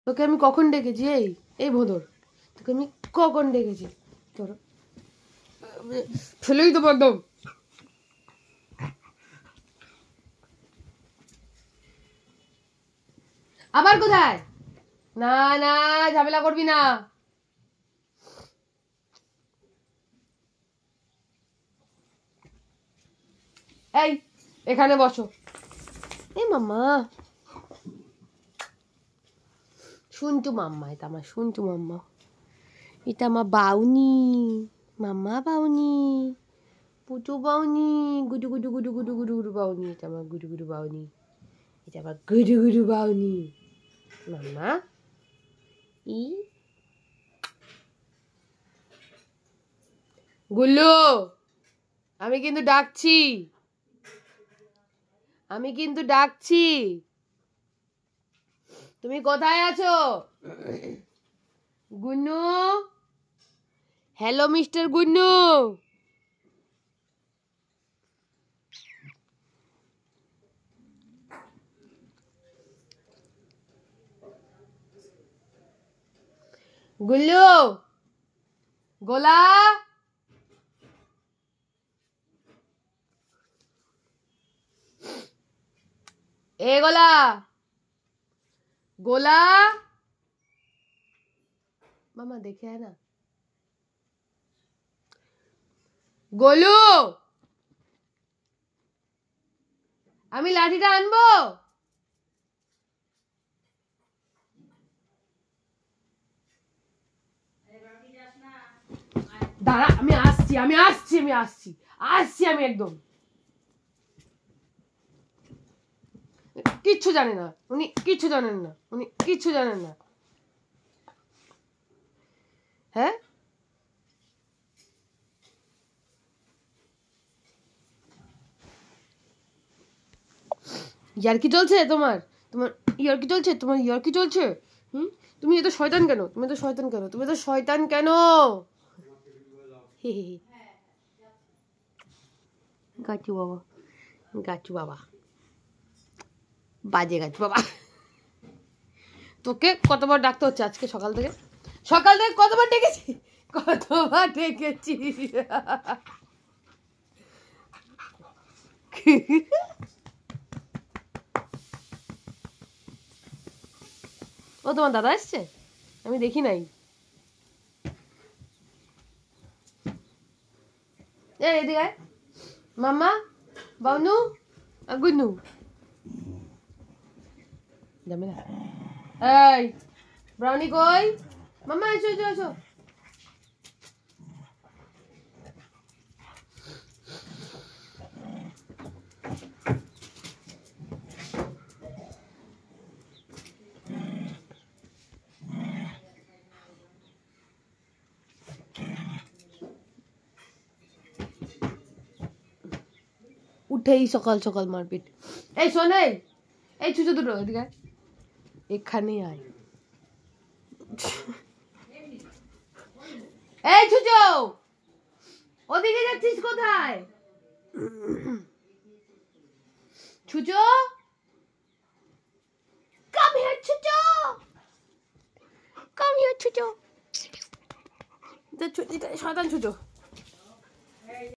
তোকে আমি কখন ডেকেছি? এই এই ভোদর, তোকে আমি কখন ডেকেছি? তোর ফেলেই দেবো একদম। আবার কোথায়? না না, ঝামেলা করবি না। এই এখানে বসো। এই মাম্মা, শুনটু মাম্মা, এটা আমার শুনটু মাম্মা, এটা আমার বাউনি মাম্মা, বাউনি পুটু বাউনি, গুডু গুডু গুডু গুডু গুডু গুডু বাউনি, এটা আমার গুডু গুডু বাউনি, এটা আমার গুডু গুডু বাউনি মাম্মা। ই গুল্লু, আমি কিন্তু ডাকছি, আমি কিন্তু ডাকছি, তুমি কোথায় আছো? গুন্নু, হ্যালো মিস্টার গুন্নু। গুল্লু, গোলা, এ গোলা, গোলা মামা দেখে আয় না। গোলু, আমি লাঠিটা আনবো? দাঁড়া, আমি আসছি, আমি আসছি, আমি আসছি, আসছি আমি একদম। কিচ্ছু জানে না উনি, কিচ্ছু জানেন না উনি, কিচ্ছু জানেন না। হ্যাঁ, ইয়ার্কি চলছে তোমার? তোমার ইয়ার্কি চলছে? তোমার ইয়ার্কি চলছে? হুম, তুমি এত শয়তান কেন? তুমি তো শয়তান কেন? তুমি তো শয়তান কেন? হে হে হে, গাচু বাবা, গাচু বাবা, বাজে গাছু বাবা। তোকে কতবার ডাকতে হচ্ছে আজকে সকাল থেকে? সকাল থেকে কতবার ডেকেছি, কতবার ডেকেছি। ও তোমার দাদা এসছে? আমি দেখি নাই। এই এদিকে আয়। মাম্মা, বাউনু, গুন্নু, যাবে না? এই ব্রাউনি কই? মাম্মা এসো এসো এসো। উঠেই সকাল সকাল মারপিট। এই শোন, এই ছুচো দুটো এদিকে আয়। এখানে আয়। এই ছুচো, ওদিকে যাচ্ছিস কোথায়? ছুচো, come here ছুচো, come here ছুচো। শয়তান ছুচো।